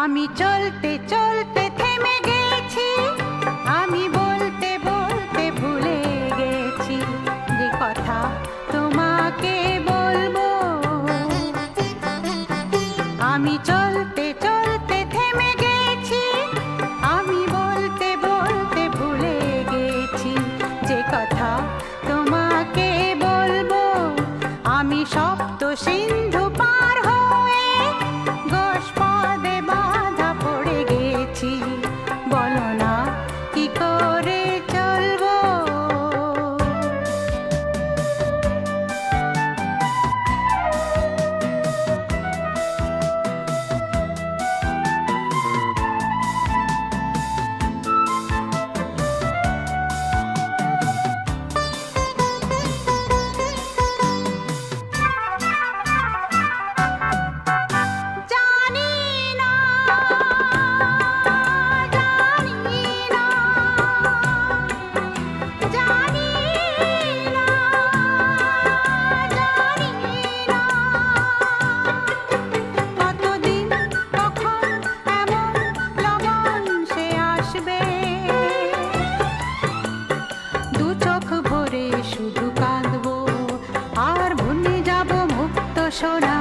আমি চলতে চলতে থেমে গেছি, আমি বলতে বলতে ভুলে গেছি যে কথা তোমাকে বলবো। আমি চলতে চলতে থেমে গেছি, আমি বলতে বলতে ভুলে গেছি যে কথা তোমাকে বলবো। আমি সপ্ত সিন্ধু পার হয়ে গোষ্পদে বাধা পড়ে গেছি, বলো না কি করে চলবো। শুধু কাঁদবো আর ভুলে যাব মুক্ত সোনা।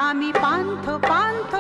আমি পান্থ পান্থ